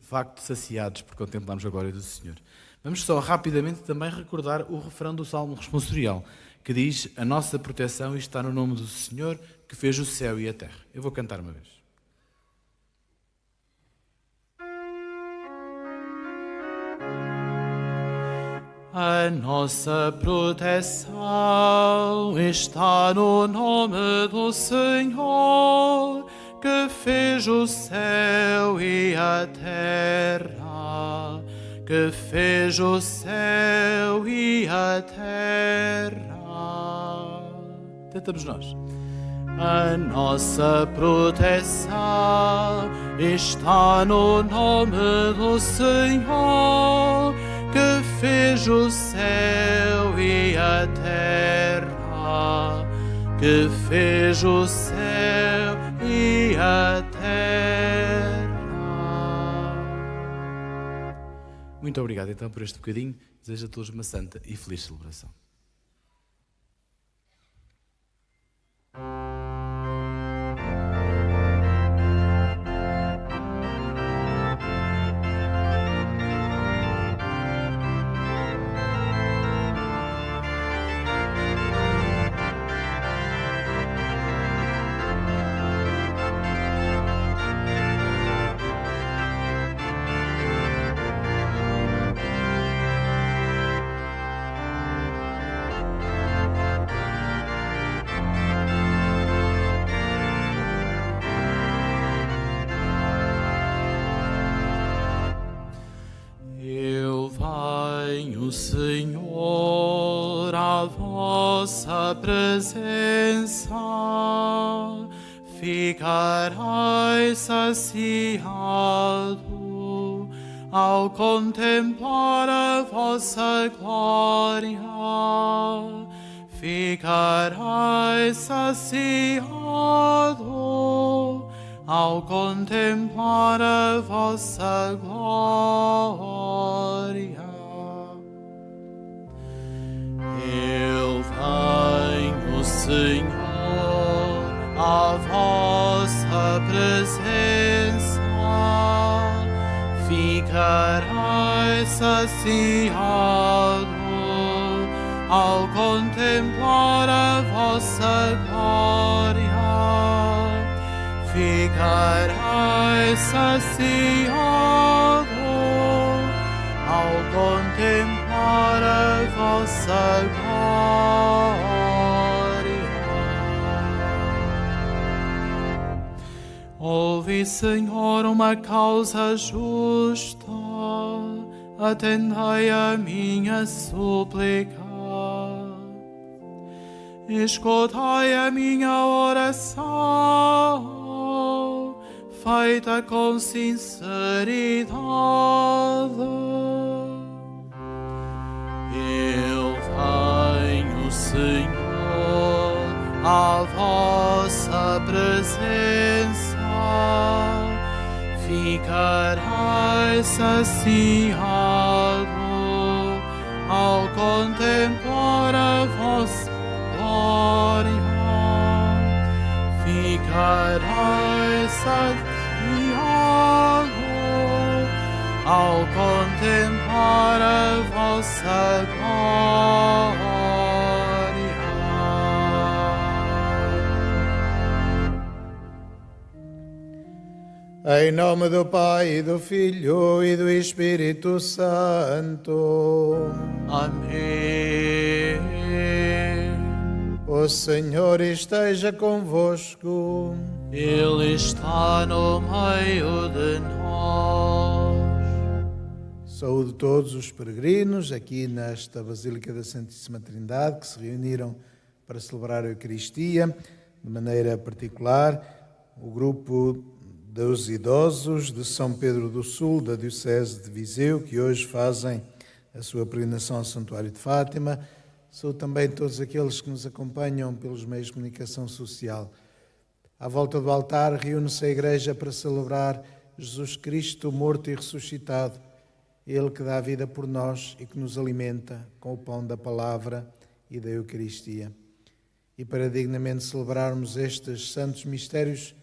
facto saciados por contemplarmos a glória do Senhor. Vamos só rapidamente também recordar o refrão do Salmo responsorial, que diz: a nossa proteção está no nome do Senhor, que fez o céu e a terra. Eu vou cantar uma vez. A nossa proteção está no nome do Senhor, que fez o céu e a terra, que fez o céu e a terra. Tentamos nós. A nossa proteção está no nome do Senhor, que fez o céu e a terra, que fez o céu e a terra. Muito obrigado então por este bocadinho. Desejo a todos uma santa e feliz celebração. Senhor, à vossa presença, ficarei saciado ao contemplar a vossa glória. Ficarei saciado ao contemplar a vossa glória. Eu venho, Senhor, à vossa presença, ficarei saciado ao contemplar a vossa glória. Ficarei saciado ao contemplar a vossa glória. Ouvi, Senhor, uma causa justa, atendei a minha súplica, escutai a minha oração, feita com sinceridade. Eu venho, Senhor, à vossa presença, ficarei saciado ao contemplar a vossa glória. Ficarei saciado ao contemplar a vossa glória. Em nome do Pai, e do Filho e do Espírito Santo. Amém. O Senhor esteja convosco. Ele está no meio de nós. Saúdo todos os peregrinos aqui nesta Basílica da Santíssima Trindade que se reuniram para celebrar a Eucaristia, de maneira particular o grupo dos idosos de São Pedro do Sul, da Diocese de Viseu, que hoje fazem a sua peregrinação ao Santuário de Fátima. Saúdo também todos aqueles que nos acompanham pelos meios de comunicação social. À volta do altar reúne-se a Igreja para celebrar Jesus Cristo morto e ressuscitado, Ele que dá a vida por nós e que nos alimenta com o pão da palavra e da Eucaristia. E para dignamente celebrarmos estes santos mistérios,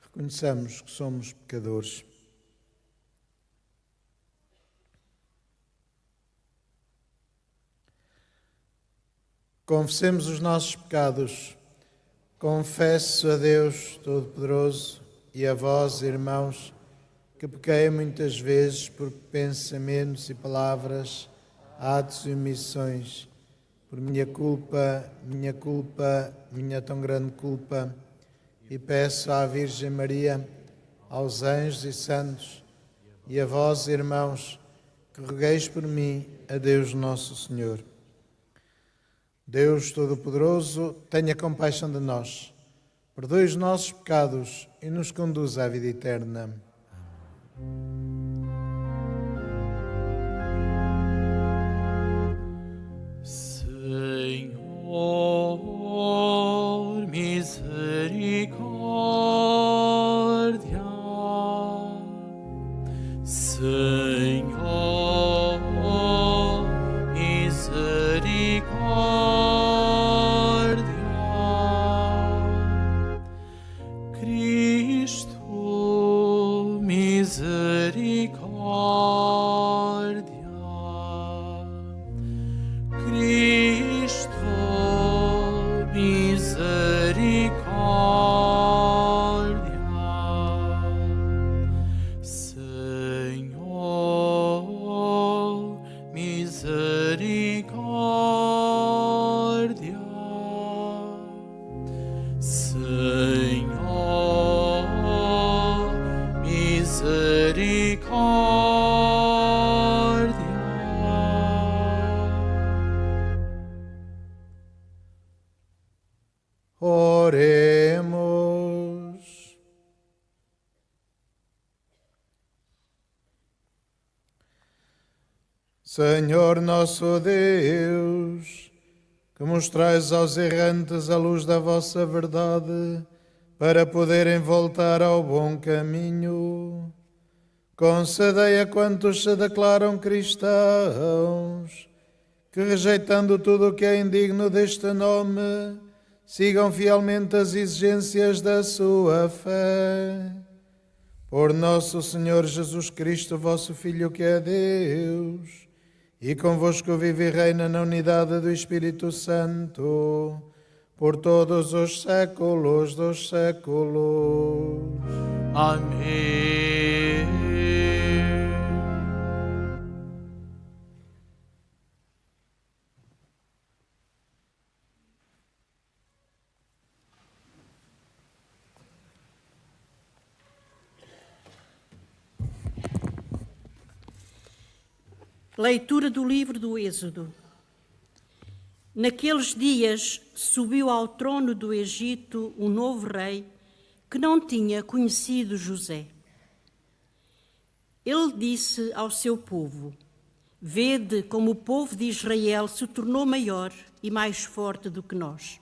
reconheçamos que somos pecadores. Confessemos os nossos pecados. Confesso a Deus Todo-Poderoso e a vós, irmãos, que pequei muitas vezes por pensamentos e palavras, atos e omissões, por minha culpa, minha tão grande culpa, e peço à Virgem Maria, aos anjos e santos, e a vós, irmãos, que rogueis por mim a Deus Nosso Senhor. Deus Todo-Poderoso, tenha compaixão de nós, perdoe os nossos pecados e nos conduza à vida eterna. Senhor, misericórdia. Senhor, misericórdia. Cristo, misericórdia. Cristo, misericórdia. Senhor, misericórdia. Senhor, misericórdia. Oremos. Senhor nosso Deus, que mostrais aos errantes a luz da vossa verdade, para poderem voltar ao bom caminho, concedei a quantos se declaram cristãos, que rejeitando tudo o que é indigno deste nome, sigam fielmente as exigências da sua fé. Por nosso Senhor Jesus Cristo, vosso Filho, que é Deus, e convosco vive e reina na unidade do Espírito Santo, por todos os séculos dos séculos. Amém. Leitura do livro do Êxodo. Naqueles dias subiu ao trono do Egito um novo rei que não tinha conhecido José. Ele disse ao seu povo: Vede como o povo de Israel se tornou maior e mais forte do que nós.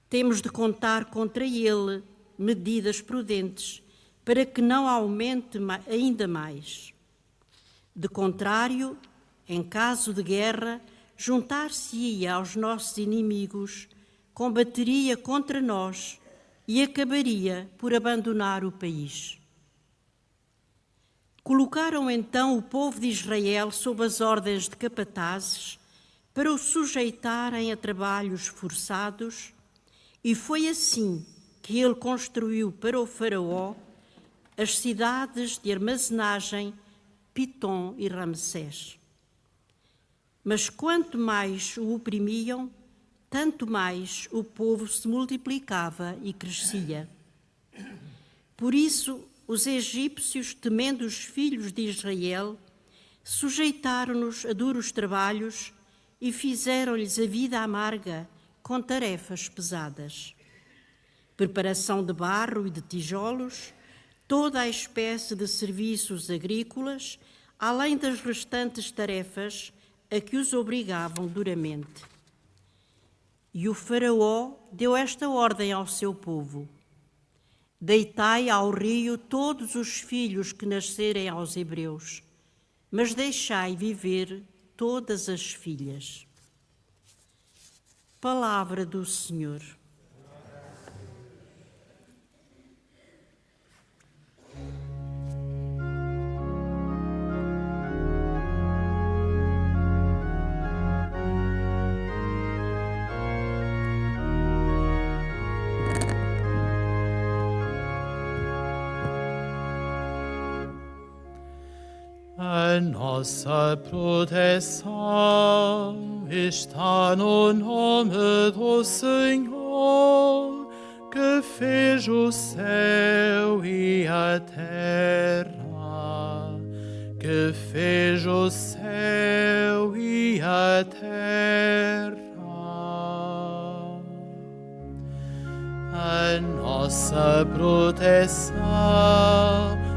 Temos de contar contra ele medidas prudentes para que não aumente ainda mais. De contrário, em caso de guerra, juntar-se-ia aos nossos inimigos, combateria contra nós e acabaria por abandonar o país. Colocaram então o povo de Israel sob as ordens de capatazes para o sujeitarem a trabalhos forçados, e foi assim que ele construiu para o faraó as cidades de armazenagem Pitom e Ramsés. Mas quanto mais o oprimiam, tanto mais o povo se multiplicava e crescia. Por isso, os egípcios, temendo os filhos de Israel, sujeitaram-nos a duros trabalhos e fizeram-lhes a vida amarga com tarefas pesadas. Preparação de barro e de tijolos, toda a espécie de serviços agrícolas, além das restantes tarefas a que os obrigavam duramente. E o faraó deu esta ordem ao seu povo: Deitai ao rio todos os filhos que nascerem aos hebreus, mas deixai viver todas as filhas. Palavra do Senhor. A nossa proteção está no nome do Senhor, que fez o céu e a terra, que fez o céu e a terra. A nossa proteção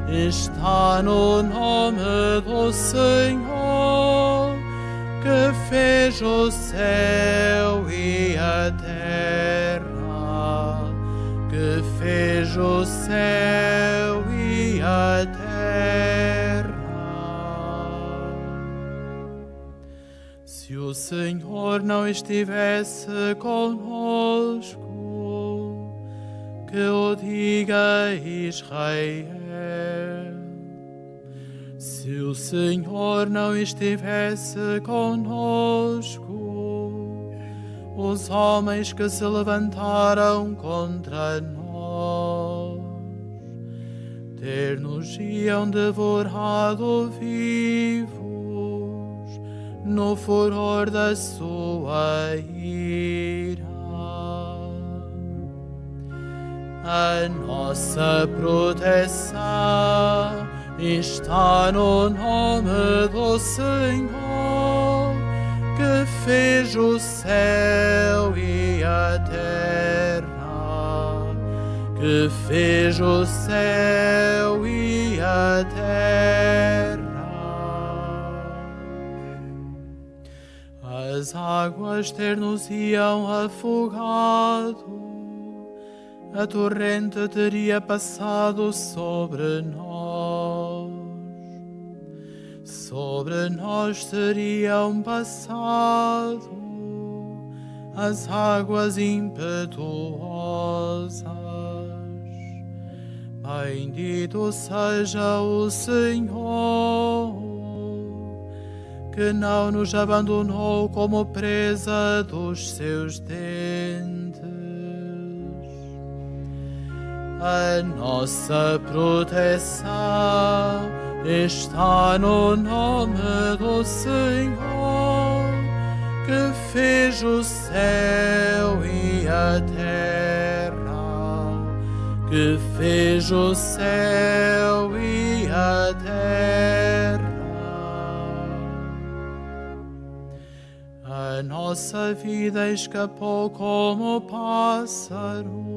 está no nome do Senhor, que fez o céu e a terra, que fez o céu e a terra. Se o Senhor não estivesse conosco, que o diga Israel. Se o Senhor não estivesse conosco, os homens que se levantaram contra nós, ter-nos-iam devorado vivos no furor da sua ira. A nossa proteção está no nome do Senhor, que fez o céu e a terra, que fez o céu e a terra. As águas ter-nos-iam afogado, a torrente teria passado sobre nós teriam passado as águas impetuosas. Bendito seja o Senhor, que não nos abandonou como presa dos seus dentes. A nossa proteção está no nome do Senhor, que fez o céu e a terra, que fez o céu e a terra. A nossa vida escapou como pássaro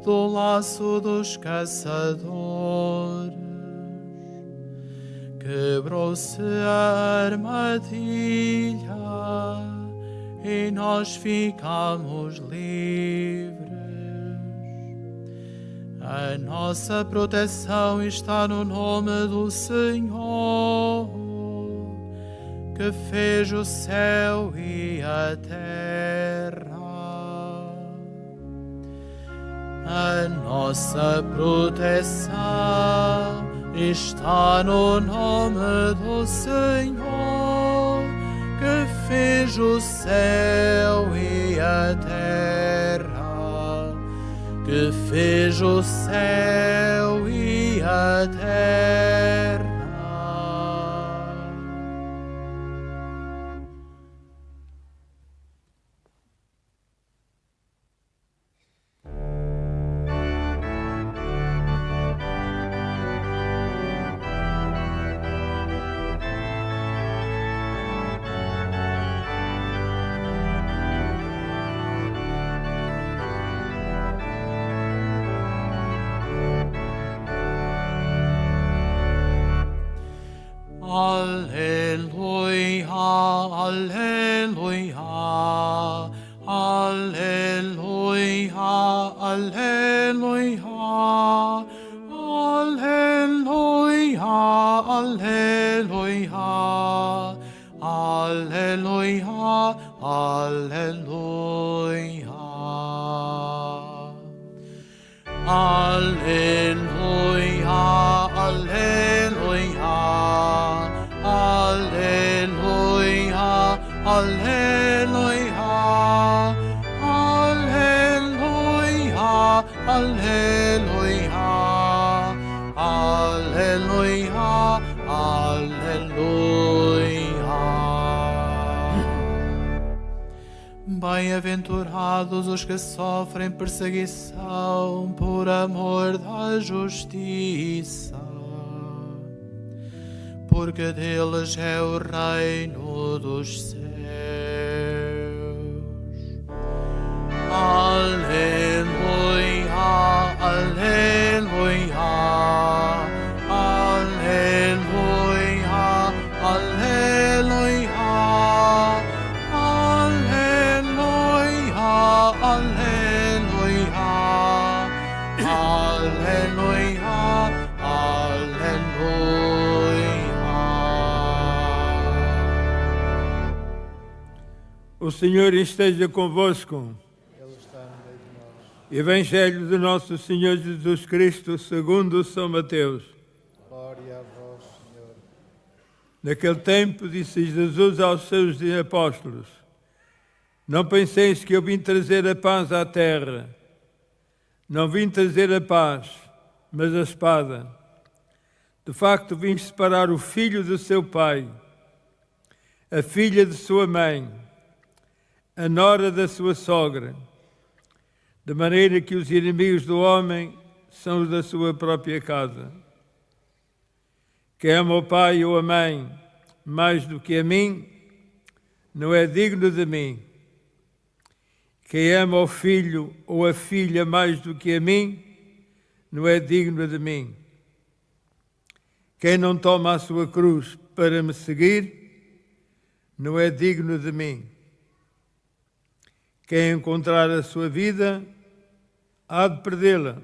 do laço dos caçadores. Quebrou-se a armadilha e nós ficamos livres. A nossa proteção está no nome do Senhor, que fez o céu e a terra. A nossa proteção está no nome do Senhor, que fez o céu e a terra, que fez o céu e a terra. Alleluia, alleluia, alleluia, alleluia, alleluia, alleluia, alleluia, alleluia. Alleluia, alleluia, alleluia, alleluia, alleluia, alleluia, alleluia, alleluia. Bem-aventurados os que sofrem perseguição por amor da justiça, porque deles é o reino dos céus. Aleluia, aleluia, aleluia, aleluia, aleluia, aleluia, aleluia, aleluia. O Senhor esteja convosco. Evangelho de Nosso Senhor Jesus Cristo, segundo São Mateus. Glória a vós, Senhor. Naquele tempo disse Jesus aos seus apóstolos: Não penseis que eu vim trazer a paz à terra. Não vim trazer a paz, mas a espada. De facto, vim separar o filho de seu pai, a filha de sua mãe, a nora da sua sogra, de maneira que os inimigos do homem são os da sua própria casa. Quem ama o pai ou a mãe mais do que a mim, não é digno de mim. Quem ama o filho ou a filha mais do que a mim, não é digno de mim. Quem não toma a sua cruz para me seguir, não é digno de mim. Quem encontrar a sua vida, há de perdê-la.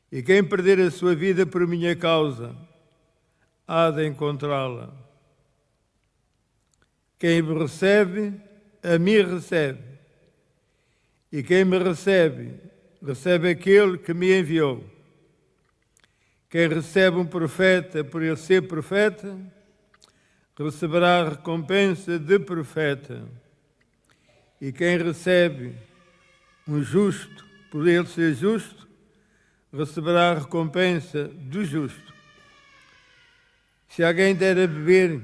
E quem perder a sua vida por minha causa, há de encontrá-la. Quem me recebe, a mim recebe. E quem me recebe, recebe aquele que me enviou. Quem recebe um profeta por ele ser profeta, receberá a recompensa de profeta. E quem recebe um justo por ele ser justo, receberá a recompensa do justo. Se alguém der a beber,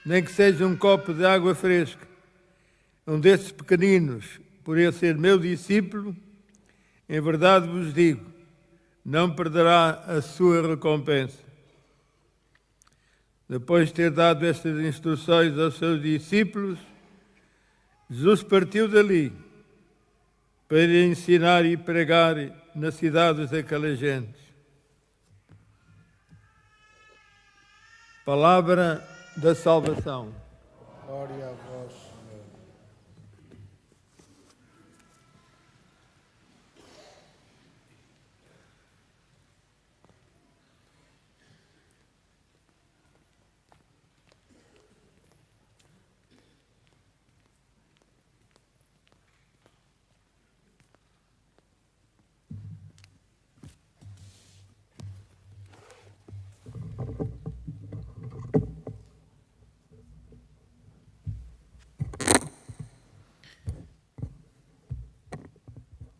nem que seja um copo de água fresca, um desses pequeninos, por ele ser meu discípulo, em verdade vos digo, não perderá a sua recompensa. Depois de ter dado estas instruções aos seus discípulos, Jesus partiu dali para ensinar e pregar nas cidades daquelas gentes. Palavra da salvação. Glória a vós, Senhor.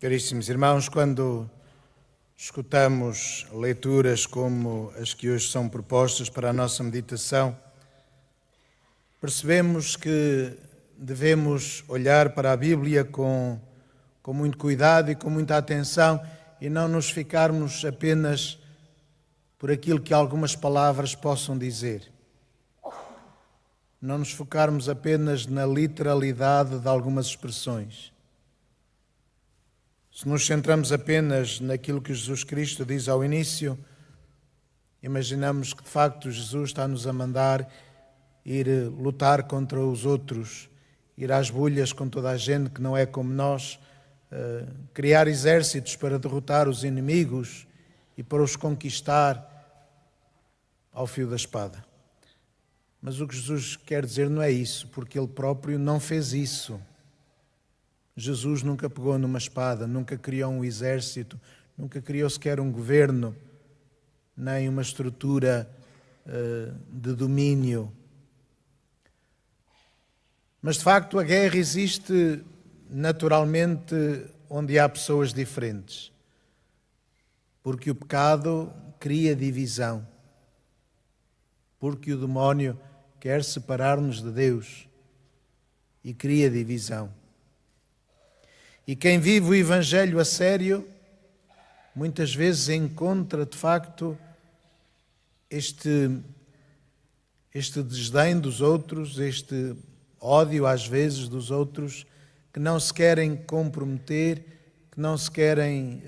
Caríssimos irmãos, quando escutamos leituras como as que hoje são propostas para a nossa meditação, percebemos que devemos olhar para a Bíblia com muito cuidado e com muita atenção e não nos ficarmos apenas por aquilo que algumas palavras possam dizer. Não nos focarmos apenas na literalidade de algumas expressões. Se nos centramos apenas naquilo que Jesus Cristo diz ao início, imaginamos que de facto Jesus está-nos a mandar ir lutar contra os outros, ir às bulhas com toda a gente que não é como nós, criar exércitos para derrotar os inimigos e para os conquistar ao fio da espada. Mas o que Jesus quer dizer não é isso, porque Ele próprio não fez isso. Jesus nunca pegou numa espada, nunca criou um exército, nunca criou sequer um governo, nem uma estrutura de domínio. Mas, de facto, a guerra existe naturalmente onde há pessoas diferentes, porque o pecado cria divisão, porque o demónio quer separar-nos de Deus. e cria divisão. E quem vive o Evangelho a sério, muitas vezes encontra, de facto, este desdém dos outros, este ódio, às vezes, dos outros, que não se querem comprometer, que não se querem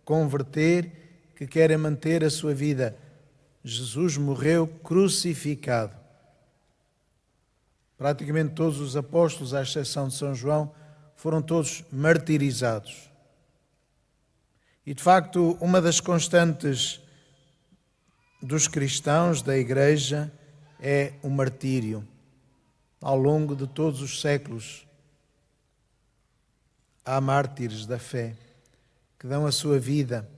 converter, que querem manter a sua vida. Jesus morreu crucificado. Praticamente todos os apóstolos, à exceção de São João, foram todos martirizados. E, de facto, uma das constantes dos cristãos, da Igreja, é o martírio. Ao longo de todos os séculos, há mártires da fé que dão a sua vida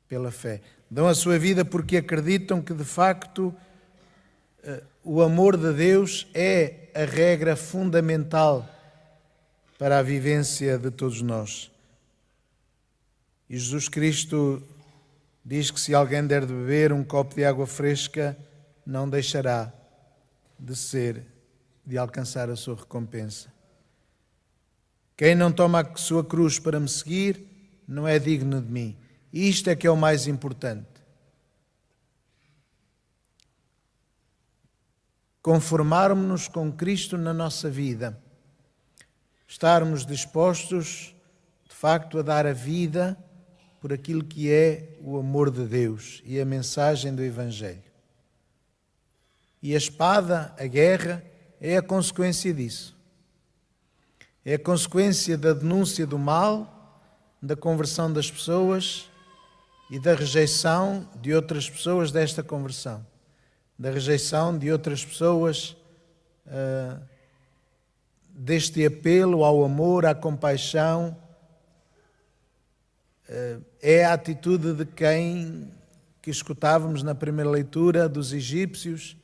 pela fé. Dão a sua vida porque acreditam que, de facto, o amor de Deus é a regra fundamental para a vivência de todos nós. E Jesus Cristo diz que se alguém der de beber um copo de água fresca, não deixará de alcançar a sua recompensa. Quem não toma a sua cruz para me seguir, não é digno de mim. E isto é que é o mais importante. Conformarmos-nos com Cristo na nossa vida. Estarmos dispostos, de facto, a dar a vida por aquilo que é o amor de Deus e a mensagem do Evangelho. E a espada, a guerra, é a consequência disso. É a consequência da denúncia do mal, da conversão das pessoas e da rejeição de outras pessoas desta conversão. Da rejeição de outras pessoas deste apelo ao amor, à compaixão. É a atitude de quem que escutávamos na primeira leitura dos egípcios,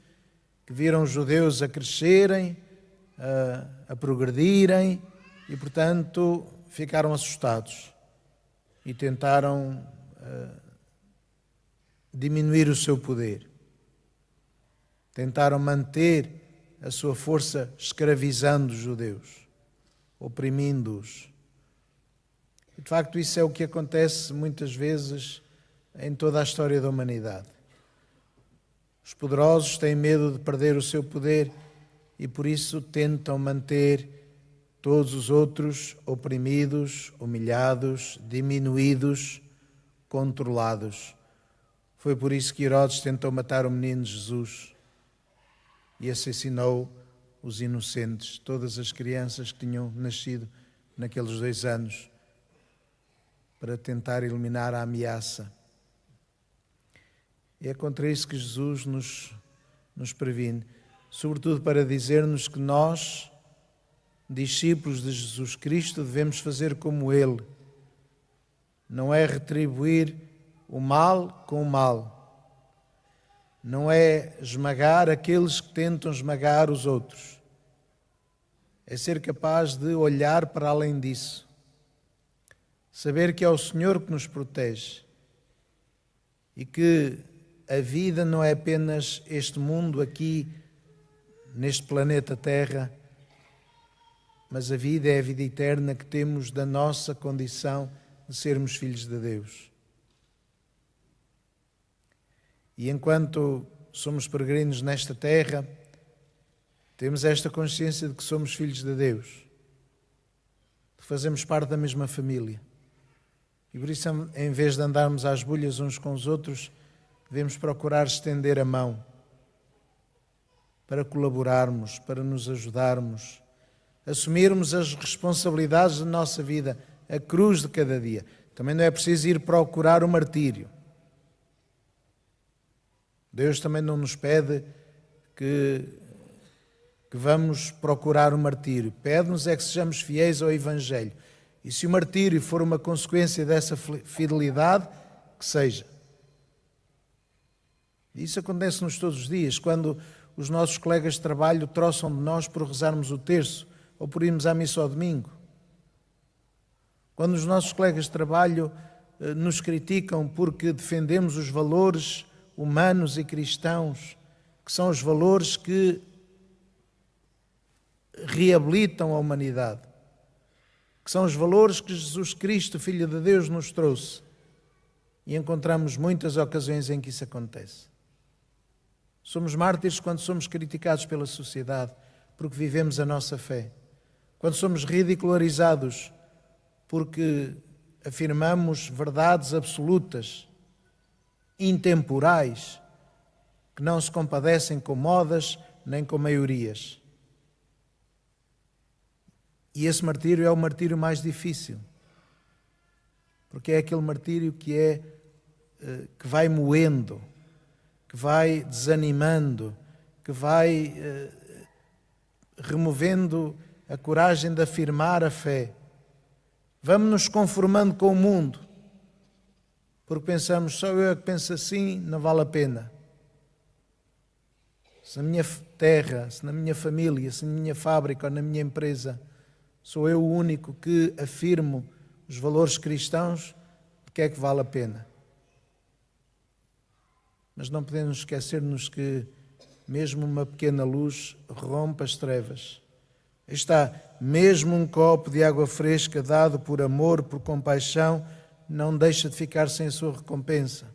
que viram os judeus a crescerem, a progredirem e, portanto, ficaram assustados e tentaram diminuir o seu poder. Tentaram manter a sua força escravizando os judeus, oprimindo-os. E, de facto, isso é o que acontece muitas vezes em toda a história da humanidade. Os poderosos têm medo de perder o seu poder e, por isso, tentam manter todos os outros oprimidos, humilhados, diminuídos, controlados. Foi por isso que Herodes tentou matar o menino Jesus e assassinou os inocentes, todas as crianças que tinham nascido naqueles 2 anos, para tentar eliminar a ameaça. É contra isso que Jesus nos previne, sobretudo para dizer-nos que nós, discípulos de Jesus Cristo, devemos fazer como Ele. Não é retribuir o mal com o mal. Não é esmagar aqueles que tentam esmagar os outros. É ser capaz de olhar para além disso. Saber que é o Senhor que nos protege e que a vida não é apenas este mundo aqui, neste planeta Terra, mas a vida é a vida eterna que temos da nossa condição de sermos filhos de Deus. E enquanto somos peregrinos nesta terra, temos esta consciência de que somos filhos de Deus, que fazemos parte da mesma família. E por isso, em vez de andarmos às bulhas uns com os outros, devemos procurar estender a mão para colaborarmos, para nos ajudarmos, assumirmos as responsabilidades da nossa vida, a cruz de cada dia. Também não é preciso ir procurar o martírio. Deus também não nos pede que vamos procurar o martírio. Pede-nos é que sejamos fiéis ao Evangelho. E se o martírio for uma consequência dessa fidelidade, que seja. Isso acontece-nos todos os dias, quando os nossos colegas de trabalho troçam de nós por rezarmos o terço ou por irmos à missa ao domingo. Quando os nossos colegas de trabalho nos criticam porque defendemos os valores humanos e cristãos, que são os valores que reabilitam a humanidade, que são os valores que Jesus Cristo, Filho de Deus, nos trouxe. E encontramos muitas ocasiões em que isso acontece. Somos mártires quando somos criticados pela sociedade, porque vivemos a nossa fé. Quando somos ridicularizados, porque afirmamos verdades absolutas, intemporais, que não se compadecem com modas nem com maiorias. E esse martírio é o martírio mais difícil, porque é aquele martírio que vai moendo, que vai desanimando, que vai removendo a coragem de afirmar a fé. Vamos nos conformando com o mundo, porque pensamos, só eu é que penso assim, não vale a pena. Se na minha terra, se na minha família, se na minha fábrica ou na minha empresa sou eu o único que afirmo os valores cristãos, porque é que vale a pena? Mas não podemos esquecer-nos que mesmo uma pequena luz rompe as trevas. Aí está, mesmo um copo de água fresca dado por amor, por compaixão, não deixa de ficar sem a sua recompensa.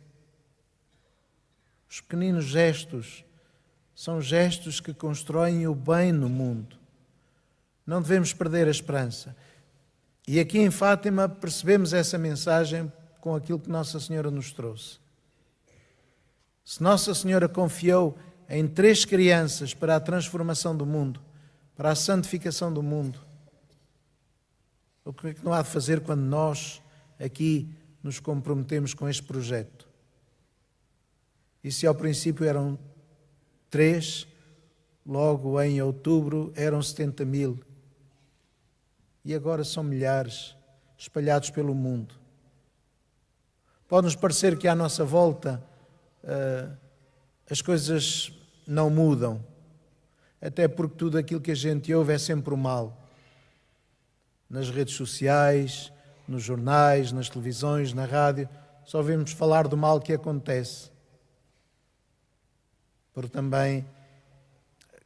Os pequeninos gestos são gestos que constroem o bem no mundo. Não devemos perder a esperança. E aqui em Fátima percebemos essa mensagem com aquilo que Nossa Senhora nos trouxe. Se Nossa Senhora confiou em 3 crianças para a transformação do mundo, para a santificação do mundo, o que é que não há de fazer quando nós aqui nos comprometemos com este projeto? E se ao princípio eram 3, logo em outubro eram 70 mil. E agora são milhares, espalhados pelo mundo. Pode-nos parecer que à nossa volta as coisas não mudam, até porque tudo aquilo que a gente ouve é sempre o mal. Nas redes sociais, nos jornais, nas televisões, na rádio, só ouvimos falar do mal que acontece. Porque também,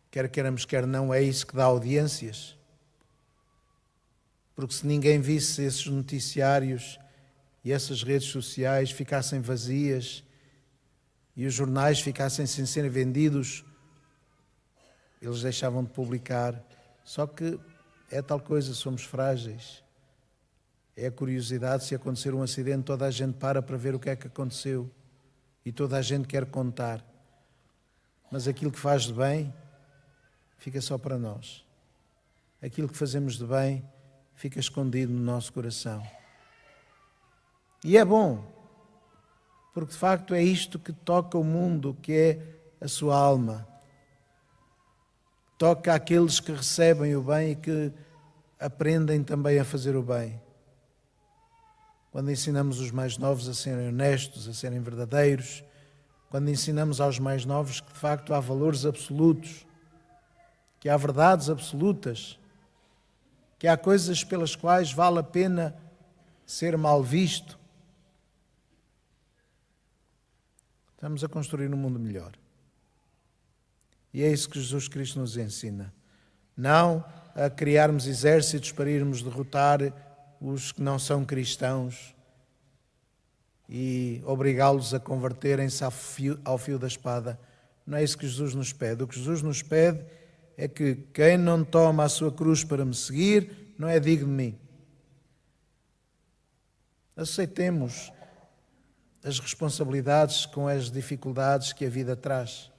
quer queiramos, quer não, é isso que dá audiências. Porque se ninguém visse esses noticiários e essas redes sociais ficassem vazias e os jornais ficassem sem serem vendidos, eles deixavam de publicar. Só que é tal coisa, somos frágeis. É a curiosidade, se acontecer um acidente, toda a gente para ver o que é que aconteceu e toda a gente quer contar. Mas aquilo que faz de bem fica só para nós. Aquilo que fazemos de bem fica escondido no nosso coração. E é bom, porque de facto é isto que toca o mundo, que é a sua alma. Toca aqueles que recebem o bem e que aprendem também a fazer o bem. Quando ensinamos os mais novos a serem honestos, a serem verdadeiros, quando ensinamos aos mais novos que de facto há valores absolutos, que há verdades absolutas, que há coisas pelas quais vale a pena ser mal visto, estamos a construir um mundo melhor. E é isso que Jesus Cristo nos ensina. Não a criarmos exércitos para irmos derrotar os que não são cristãos e obrigá-los a converterem-se ao fio da espada. Não é isso que Jesus nos pede. O que Jesus nos pede é que quem não toma a sua cruz para me seguir não é digno de mim. Aceitemos as responsabilidades com as dificuldades que a vida traz.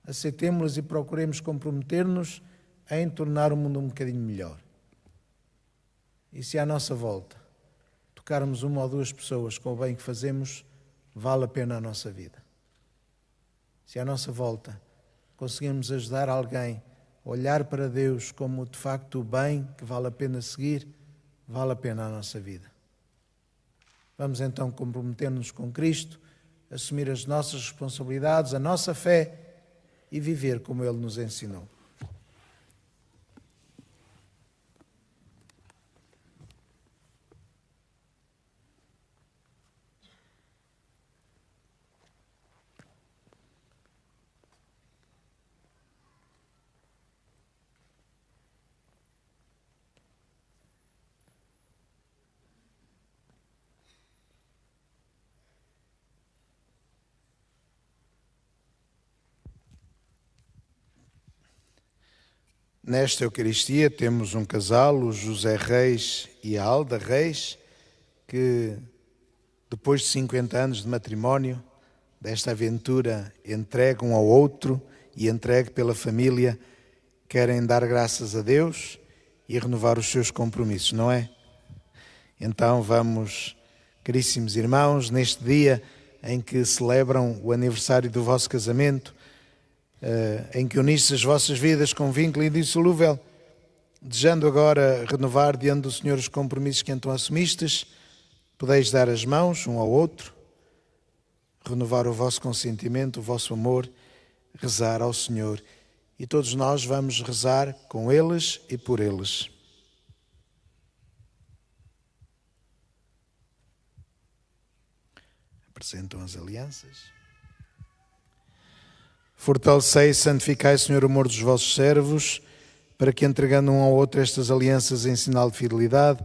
Aceitemos-las e procuremos comprometer-nos em tornar o mundo um bocadinho melhor. E se à nossa volta tocarmos uma ou duas pessoas com o bem que fazemos, vale a pena a nossa vida. Se à nossa volta conseguimos ajudar alguém a olhar para Deus como de facto o bem que vale a pena seguir, vale a pena a nossa vida. Vamos então comprometer-nos com Cristo, assumir as nossas responsabilidades, a nossa fé e viver como Ele nos ensinou. Nesta Eucaristia temos um casal, o José Reis e a Alda Reis, que depois de 50 anos de matrimónio, desta aventura entregue um ao outro e entregue pela família, querem dar graças a Deus e renovar os seus compromissos, não é? Então vamos, caríssimos irmãos, neste dia em que celebram o aniversário do vosso casamento, em que unistes as vossas vidas com vínculo indissolúvel, desejando agora renovar diante do Senhor os compromissos que então assumistes, podeis dar as mãos um ao outro, renovar o vosso consentimento, o vosso amor, rezar ao Senhor. E todos nós vamos rezar com eles e por eles. Apresentam as alianças. Fortalecei e santificai, Senhor, o amor dos vossos servos, para que, entregando um ao outro estas alianças em sinal de fidelidade,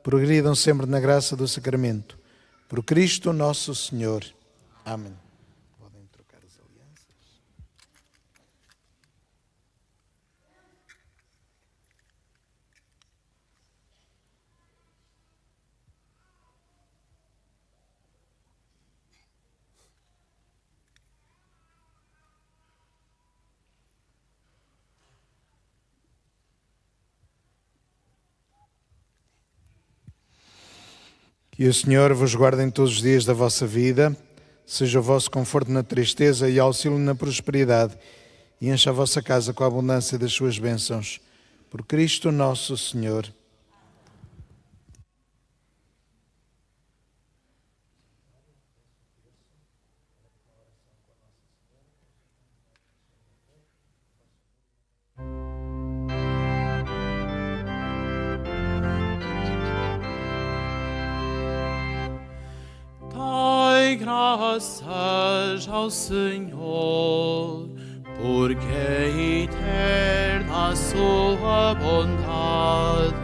progridam sempre na graça do sacramento. Por Cristo nosso Senhor. Amém. Podem trocar as alianças. Que o Senhor vos guarde em todos os dias da vossa vida, seja o vosso conforto na tristeza e auxílio na prosperidade, e encha a vossa casa com a abundância das suas bênçãos. Por Cristo nosso Senhor. Dai graças ao Senhor, porque é eterna a sua bondade.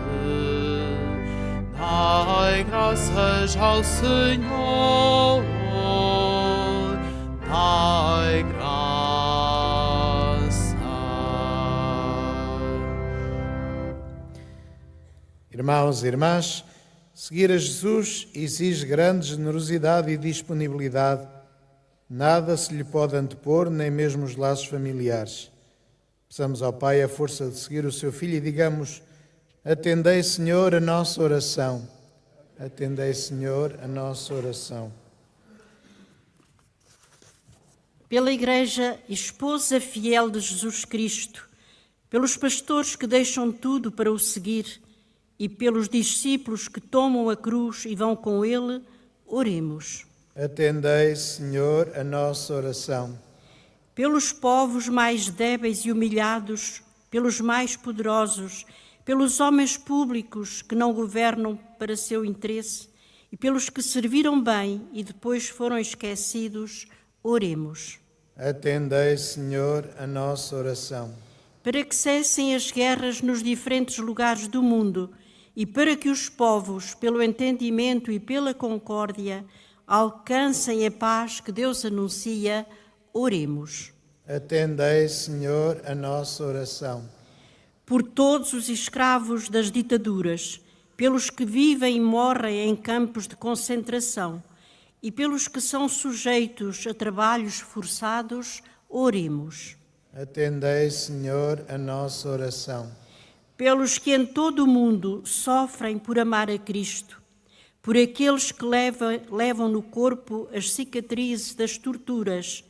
Dai graças ao Senhor, dai graças. Irmãos e irmãs, seguir a Jesus exige grande generosidade e disponibilidade. Nada se lhe pode antepor, nem mesmo os laços familiares. Peçamos ao Pai a força de seguir o seu Filho e digamos: atendei, Senhor, a nossa oração. Atendei, Senhor, a nossa oração. Pela Igreja, esposa fiel de Jesus Cristo, pelos pastores que deixam tudo para o seguir e pelos discípulos que tomam a cruz e vão com ele, oremos. Atendei, Senhor, a nossa oração. Pelos povos mais débeis e humilhados, pelos mais poderosos, pelos homens públicos que não governam para seu interesse e pelos que serviram bem e depois foram esquecidos, oremos. Atendei, Senhor, a nossa oração. Para que cessem as guerras nos diferentes lugares do mundo e para que os povos, pelo entendimento e pela concórdia, alcancem a paz que Deus anuncia, oremos. Atendei, Senhor, a nossa oração. Por todos os escravos das ditaduras, pelos que vivem e morrem em campos de concentração e pelos que são sujeitos a trabalhos forçados, oremos. Atendei, Senhor, a nossa oração. Pelos que em todo o mundo sofrem por amar a Cristo, por aqueles que levam no corpo as cicatrizes das torturas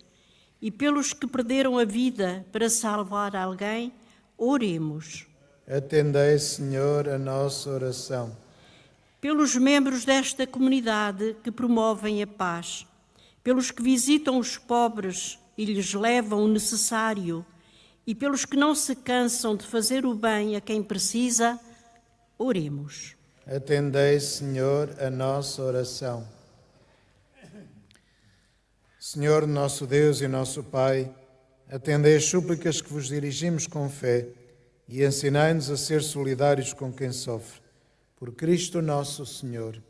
e pelos que perderam a vida para salvar alguém, oremos. Atendei, Senhor, a nossa oração. Pelos membros desta comunidade que promovem a paz, pelos que visitam os pobres e lhes levam o necessário, e pelos que não se cansam de fazer o bem a quem precisa, oremos. Atendei, Senhor, a nossa oração. Senhor, nosso Deus e nosso Pai, atendei as súplicas que vos dirigimos com fé e ensinai-nos a ser solidários com quem sofre. Por Cristo nosso Senhor.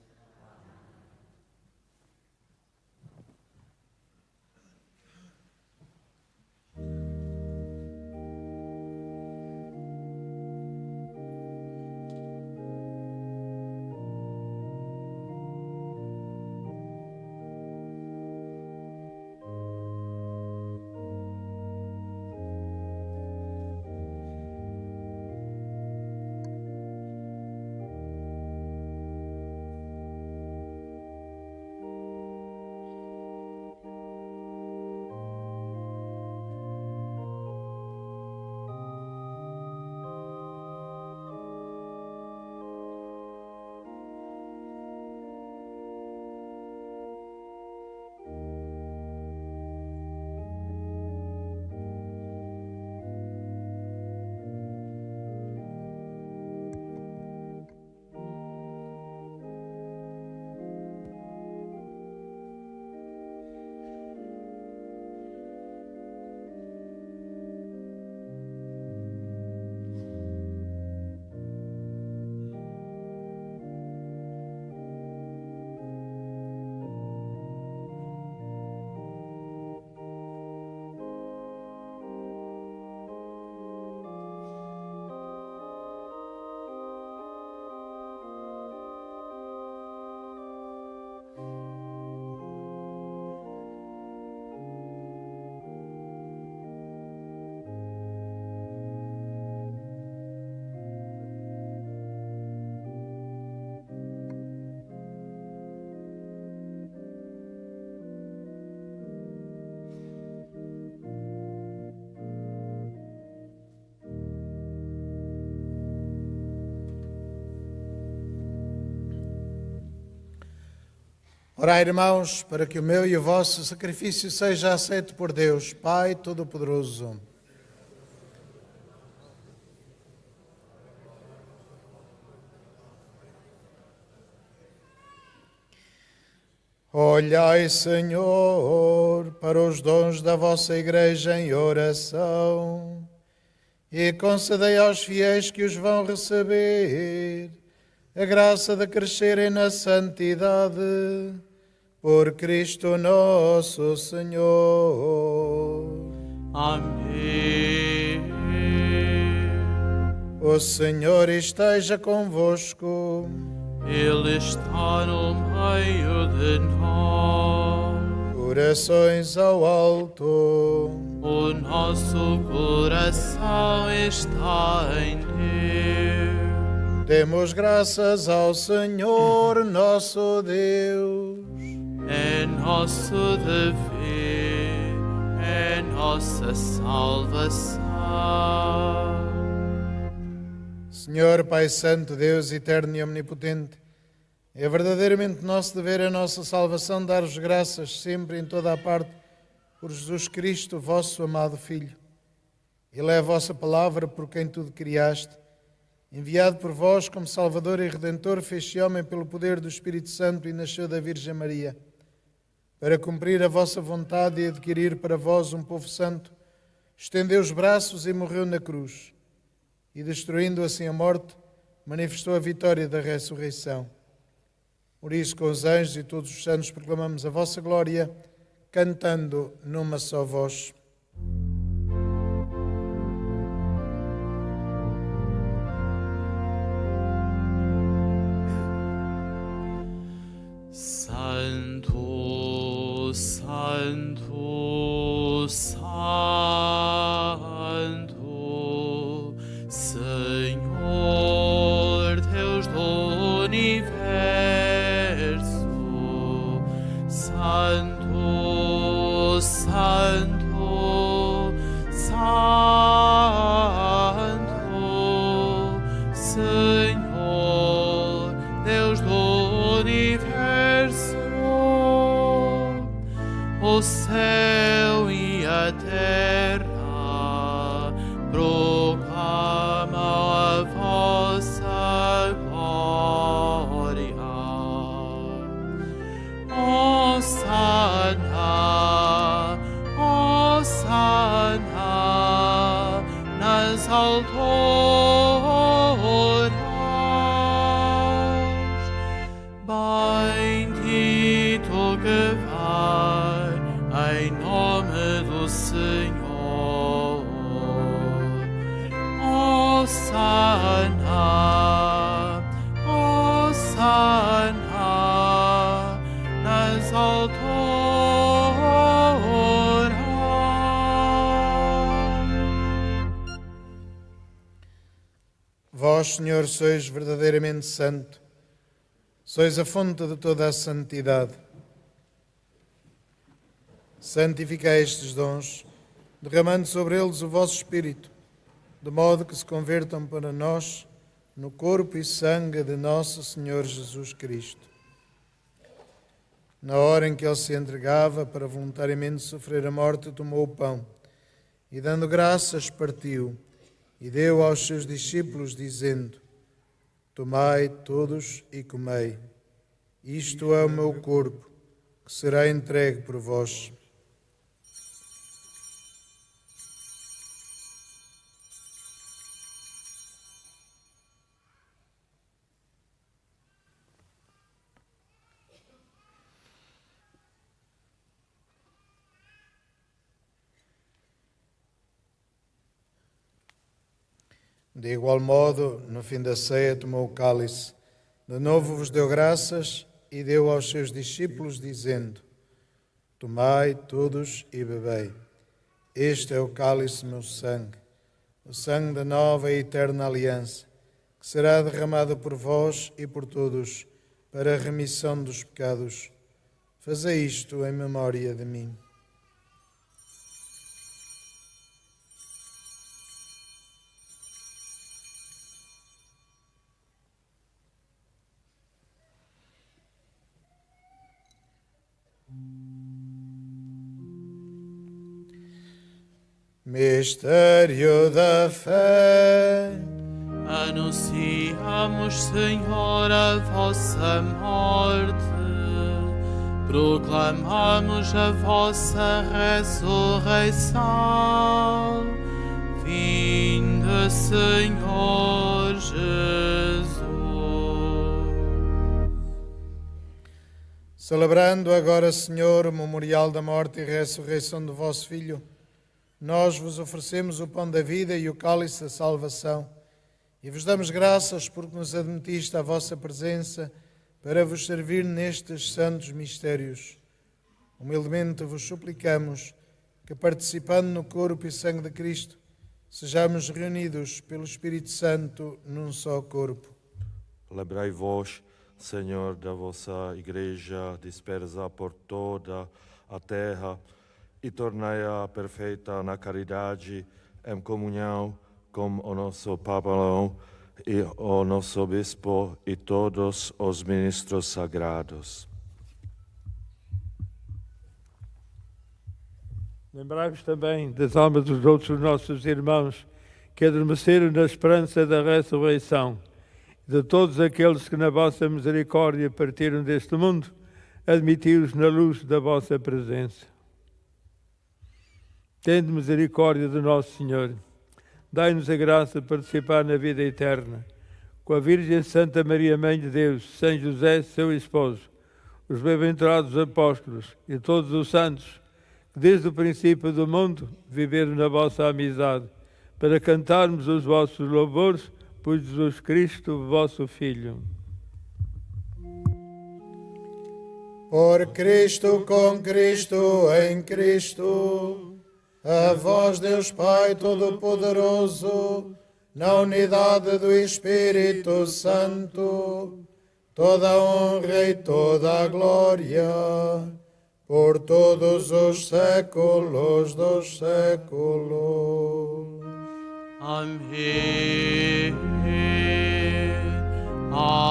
Orai, irmãos, para que o meu e o vosso sacrifício seja aceito por Deus, Pai Todo-Poderoso. Olhai, Senhor, para os dons da vossa Igreja em oração e concedei aos fiéis que os vão receber a graça de crescerem na santidade, por Cristo nosso Senhor. Amém. O Senhor esteja convosco. Ele está no meio de nós. Corações ao alto. O nosso coração está em Deus. Demos graças ao Senhor nosso Deus. É nosso dever, é nossa salvação. Senhor, Pai Santo, Deus eterno e omnipotente, é verdadeiramente nosso dever, a nossa salvação, dar-vos graças sempre em toda a parte por Jesus Cristo, vosso amado Filho. Ele é a vossa palavra, por quem tudo criaste. Enviado por vós como Salvador e Redentor, fez-se homem pelo poder do Espírito Santo e nasceu da Virgem Maria. Para cumprir a vossa vontade e adquirir para vós um povo santo, estendeu os braços e morreu na cruz. E, destruindo assim a morte, manifestou a vitória da ressurreição. Por isso, com os anjos e todos os santos, proclamamos a vossa glória, cantando numa só voz. Santo, Santo, Santo, Senhor Deus do universo. Santo, Santo, Santo, Senhor Deus do universo. O céu e a terra proclamam a vossa glória. Hosana, Hosana nas alturas. Bendito que vai em nome do Senhor. Hosana, Hosana nas alturas. Vós, Senhor, sois verdadeiramente santo. Sois a fonte de toda a santidade. Santificai estes dons, derramando sobre eles o vosso Espírito, de modo que se convertam para nós no corpo e sangue de nosso Senhor Jesus Cristo. Na hora em que ele se entregava para voluntariamente sofrer a morte, tomou o pão e, dando graças, partiu e deu aos seus discípulos, dizendo: Tomai todos e comei. Isto é o meu corpo, que será entregue por vós. De igual modo, no fim da ceia, tomou o cálice, de novo vos deu graças e deu aos seus discípulos, dizendo: Tomai todos e bebei. Este é o cálice do meu sangue, o sangue da nova e eterna aliança, que será derramado por vós e por todos para a remissão dos pecados. Fazei isto em memória de mim. Mistério da fé. Anunciamos, Senhor, a vossa morte, proclamamos a vossa ressurreição. Vinde, Senhor Jesus. Celebrando agora, Senhor, o memorial da morte e ressurreição do vosso Filho, nós vos oferecemos o pão da vida e o cálice da salvação e vos damos graças porque nos admitiste à vossa presença para vos servir nestes santos mistérios. Humildemente vos suplicamos que, participando no corpo e sangue de Cristo, sejamos reunidos pelo Espírito Santo num só corpo. Lembrai vós, Senhor, da vossa Igreja dispersa por toda a terra e tornai-a perfeita na caridade, em comunhão com o nosso Papa Leão e o nosso Bispo e todos os ministros sagrados. Lembrai-vos também das almas dos outros nossos irmãos que adormeceram na esperança da ressurreição, e de todos aqueles que na vossa misericórdia partiram deste mundo, admiti-os na luz da vossa presença. Tende misericórdia de nosso Senhor. Dai-nos a graça de participar na vida eterna. Com a Virgem Santa Maria, Mãe de Deus, São José, seu esposo, os bem-aventurados apóstolos e todos os santos, que desde o princípio do mundo viveram na vossa amizade, para cantarmos os vossos louvores por Jesus Cristo, vosso Filho. Por Cristo, com Cristo, em Cristo, a vós, Deus Pai Todo-Poderoso, na unidade do Espírito Santo, toda a honra e toda a glória, por todos os séculos dos séculos. Amém. Amém. Amém.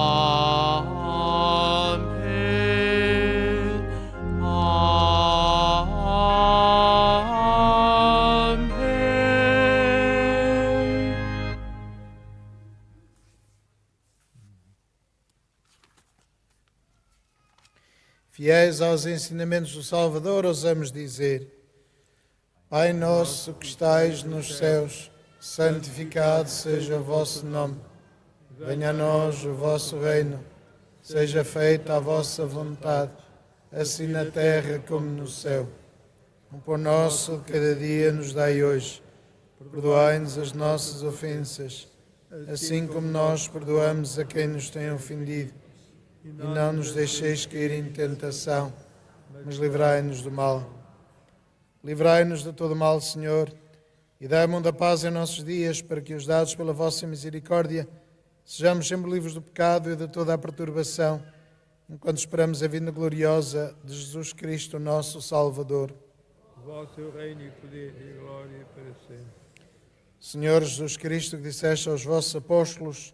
Fiéis aos ensinamentos do Salvador, ousamos dizer: Pai nosso que estais nos céus, santificado seja o vosso nome. Venha a nós o vosso reino. Seja feita a vossa vontade, assim na terra como no céu. O pão nosso de cada dia nos dai hoje. Perdoai-nos as nossas ofensas, assim como nós perdoamos a quem nos tem ofendido. E não nos deixeis cair em tentação, mas livrai-nos do mal. Livrai-nos de todo mal, Senhor, e dai muita paz em nossos dias, para que, os dados pela vossa misericórdia, sejamos sempre livres do pecado e de toda a perturbação, enquanto esperamos a vinda gloriosa de Jesus Cristo, nosso Salvador. Vosso é o reino e poder e glória para sempre. Senhor Jesus Cristo, que disseste aos vossos apóstolos: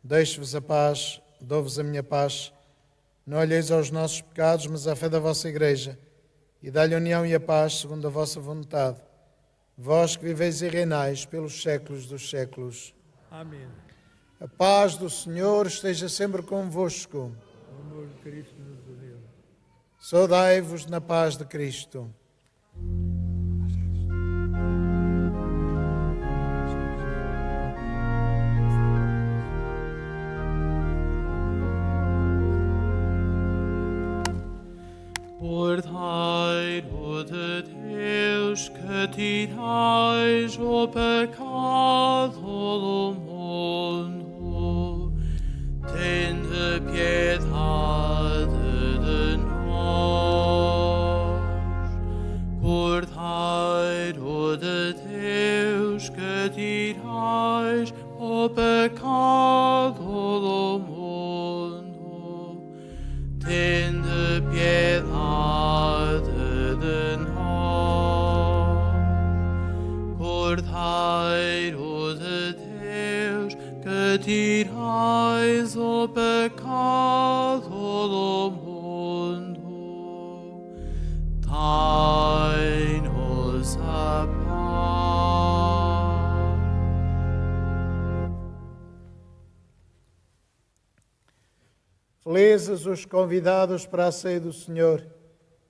deixe-vos a paz, dou-vos a minha paz. Não olheis aos nossos pecados, mas à fé da vossa Igreja, e dá-lhe a união e a paz segundo a vossa vontade. Vós que viveis e reinais pelos séculos dos séculos. Amém. A paz do Senhor esteja sempre convosco. O amor de Cristo nos uniu. Saudai-vos na paz de Cristo. Cordeiro de Deus, que tirais o pecado do mundo, tende piedade de nós. Cordeiro de Deus, que tirais o pecado do mundo, tende piedade de nós. Cordeiro de Deus, que tirais o pecado do mundo, dai-nos a paz. Felizes os convidados para a ceia do Senhor.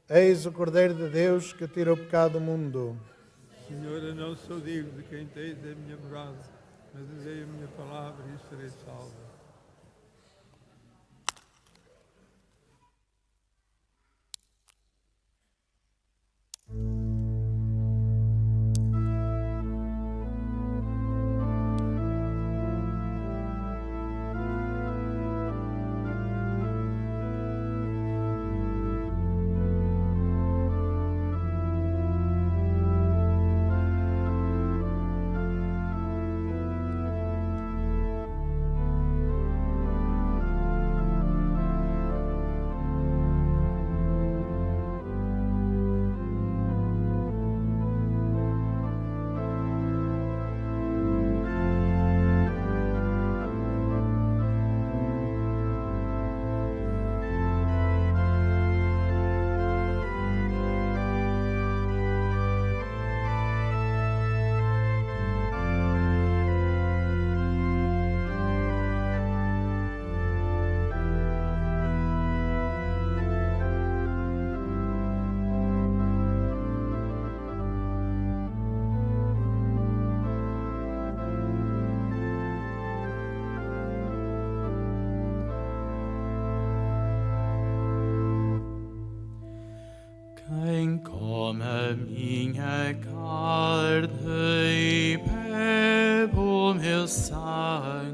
Eis o Cordeiro de Deus que tira o pecado do mundo. Senhor, eu não sou digno de quem tens a minha morada, mas dizei a minha palavra e serei salvo. Quem come a minha carne e bebe o meu sangue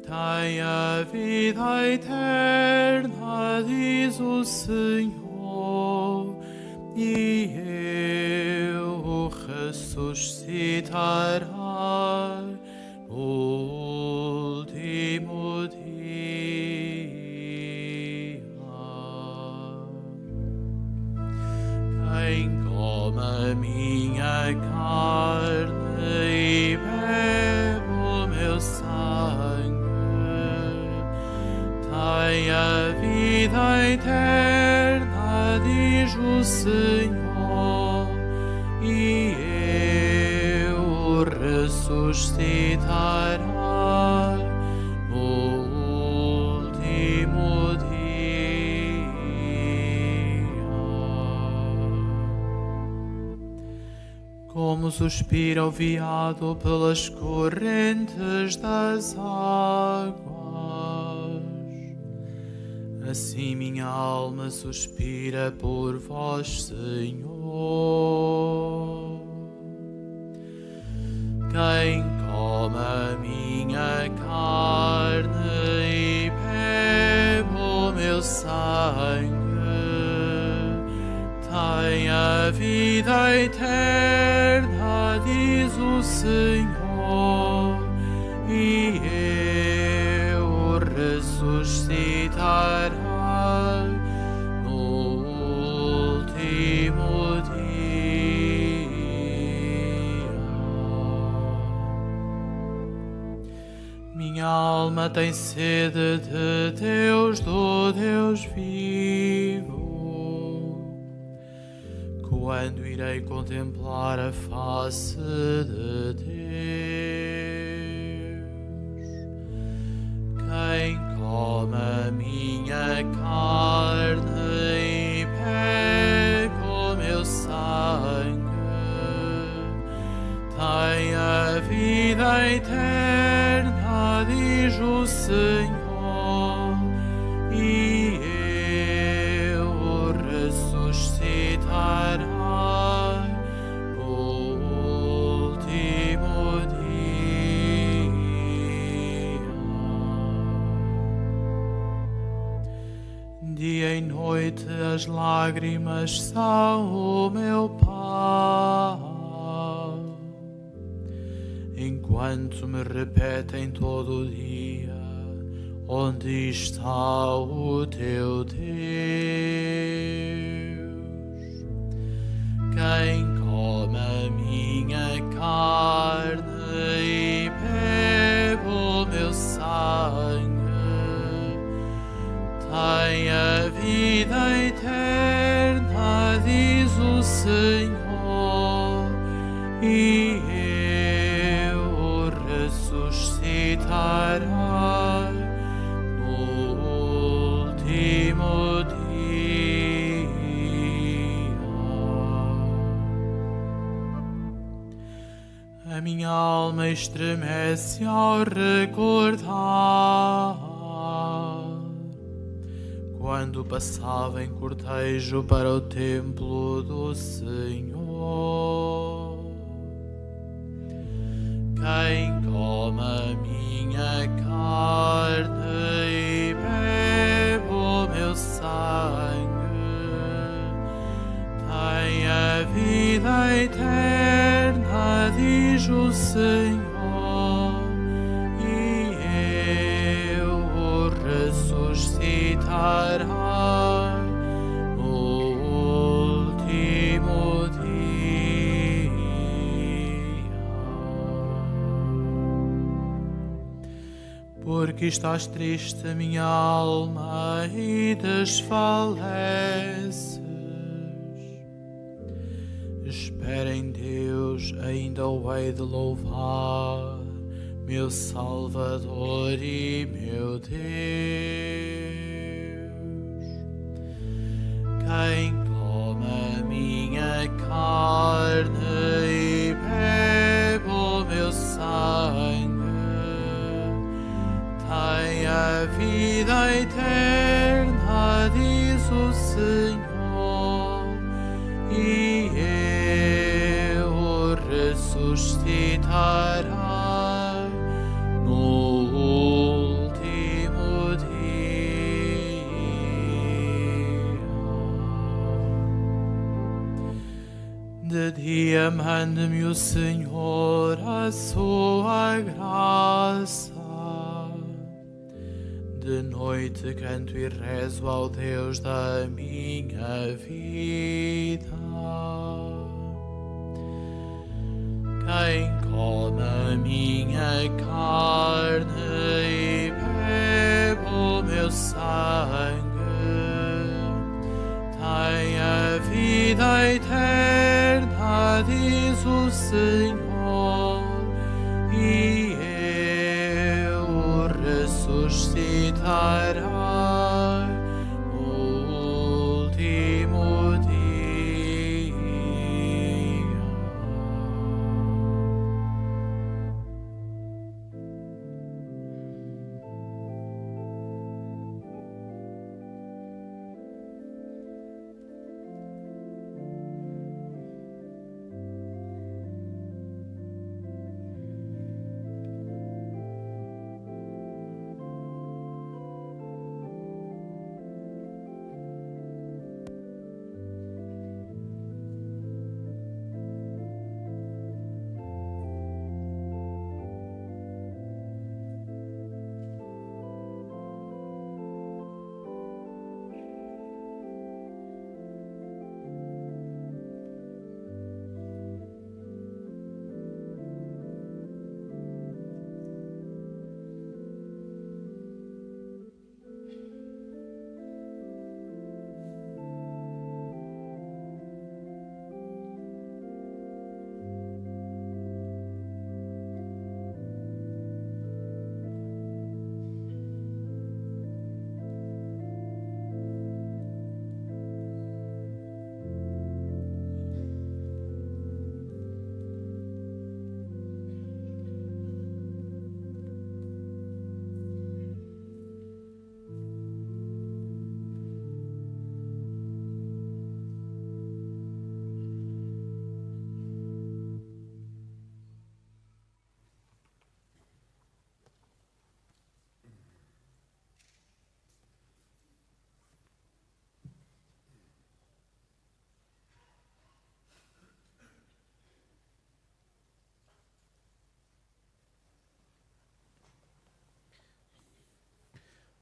tem a vida eterna, diz o Senhor, e eu o ressuscitarei no último dia. Quem come a minha carne e bebe o meu sangue tem a vida eterna, diz o Senhor, e eu o ressuscitarei no último dia. Como suspira o veado pelas correntes das águas, assim minha alma suspira por vós, Senhor. Quem come a minha carne e bebe o meu sangue tem a vida eterna, diz o Senhor, e eu o ressuscitarei no último dia. Minha alma tem sede de Deus, do Deus vivo. Quando irei contemplar a face de Deus? Quem come a minha carne e bebe o meu sangue tem a vida eterna, diz o Senhor, e eu o ressuscitarei no último dia. Dia e noite as lágrimas são o meu pão, enquanto me repetem todo o dia: onde está o teu Deus? Quem come a minha carne e bebe o meu sangue tem a vida eterna, diz o Senhor, e eu o ressuscitarei no A minha alma estremece ao recordar quando passava em cortejo para o templo do Senhor. Quem come a minha carne e bebe o meu sangue tem a vida eterna, diz o Senhor, e eu o ressuscitarei no último dia. Porque estás triste, minha alma, e desfaleces. Espera em Deus, ainda o hei de louvar, meu Salvador e meu Deus. Quem come a minha carne e bebe o meu sangue tem a vida eterna, diz o Senhor, e eu o ressuscitarei no último dia. De dia manda-me o Senhor a sua graça, de noite canto e rezo ao Deus da minha vida. Quem come a minha carne e bebe o meu sangue tem a vida eterna, diz o Senhor, e eu o ressuscitarei no último dia.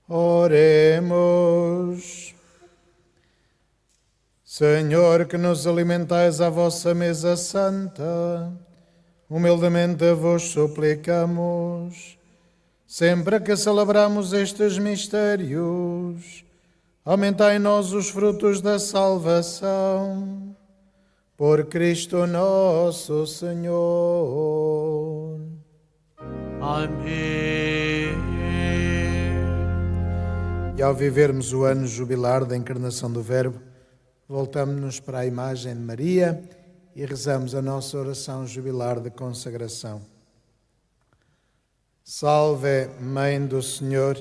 Oremos. Senhor, que nos alimentais à vossa mesa santa, humildemente vos suplicamos, sempre que celebramos estes mistérios, aumentai em nós os frutos da salvação. Por Cristo nosso Senhor. Amém. E ao vivermos o ano jubilar da encarnação do Verbo, voltamos-nos para a imagem de Maria e rezamos a nossa oração jubilar de consagração. Salve, Mãe do Senhor,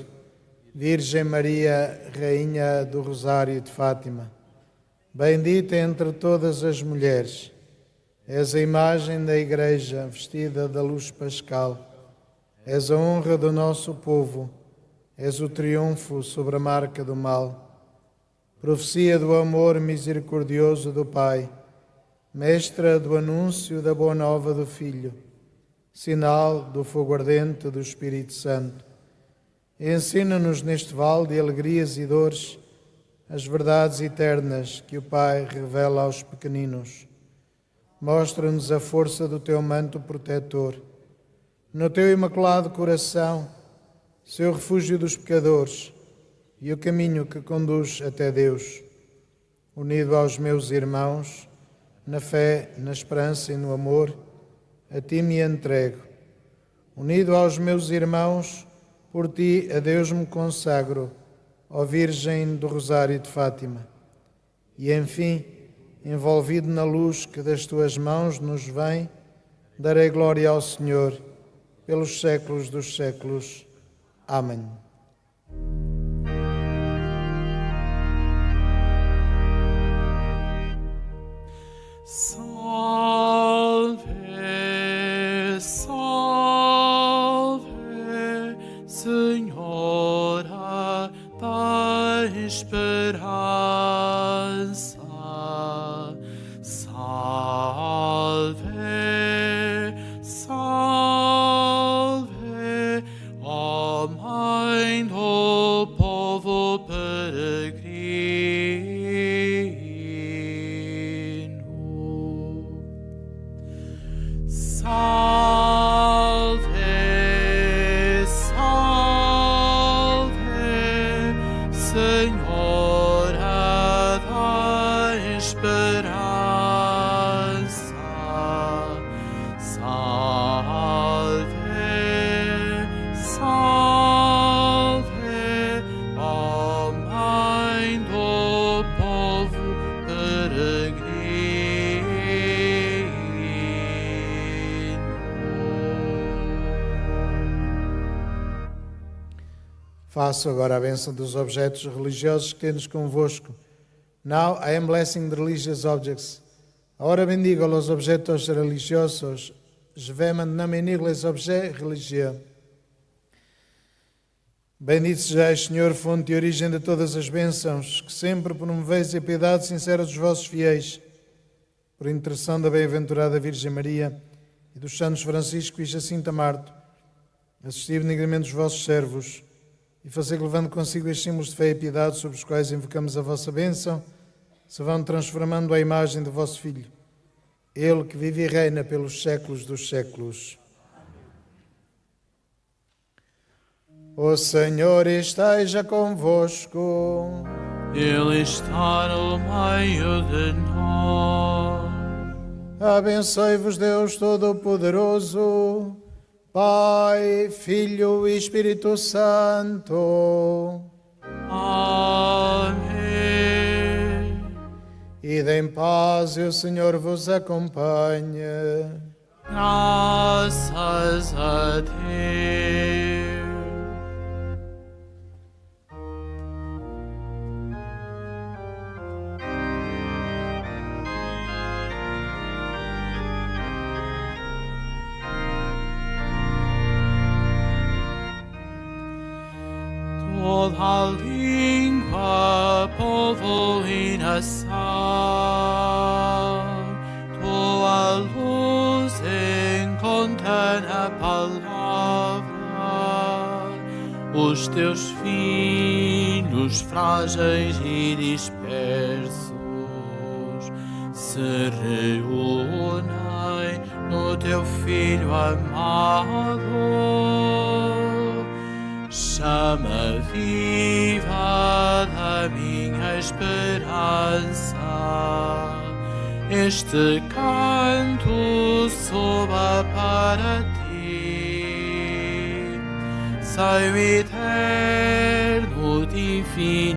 Virgem Maria, Rainha do Rosário de Fátima, bendita entre todas as mulheres, és a imagem da Igreja vestida da luz pascal, és a honra do nosso povo, és o triunfo sobre a marca do mal, profecia do amor misericordioso do Pai, mestra do anúncio da boa nova do Filho, sinal do fogo ardente do Espírito Santo. Ensina-nos neste vale de alegrias e dores as verdades eternas que o Pai revela aos pequeninos. Mostra-nos a força do teu manto protetor. No teu imaculado coração, seu refúgio dos pecadores e o caminho que conduz até Deus. Unido aos meus irmãos, na fé, na esperança e no amor, a ti me entrego. Unido aos meus irmãos, por ti a Deus me consagro, ó Virgem do Rosário de Fátima. E, enfim, envolvido na luz que das tuas mãos nos vem, darei glória ao Senhor pelos séculos dos séculos. Amém. Salve, salve, Senhora da esperança. Salve, salve, ó Mãe do povo peregrino. Salve, salve, Senhora da esperança. Salve, salve, ó Mãe do povo peregrino. Faço agora a bênção dos objetos religiosos que tendes convosco. Now I am blessing the religious objects. Ahora bendigo los objetos religiosos. Je vais maintenant bénir les objets religieux. Bendito sejais, Senhor, fonte e origem de todas as bênçãos, que sempre promoveis a piedade sincera dos vossos fiéis. Por intercessão da bem-aventurada Virgem Maria e dos santos Francisco e Jacinta Marto, assisti benignamente os vossos servos e fazei que, levando consigo estes símbolos de fé e piedade sobre os quais invocamos a vossa bênção, se vão transformando à imagem do vosso Filho, Ele que vive e reina pelos séculos dos séculos. O Senhor esteja convosco. Ele está no meio de nós. Abençoe-vos Deus Todo-Poderoso, Pai, Filho e Espírito Santo. Amém. Ide em paz e o Senhor vos acompanhe. Graças a Deus. Toda língua, povo e nação, tua luz encontra na palavra os teus filhos frágeis e dispersos se reúnem no teu Filho amado. Chama viva da minha esperança, este canto soa para ti, Saio eterno, divino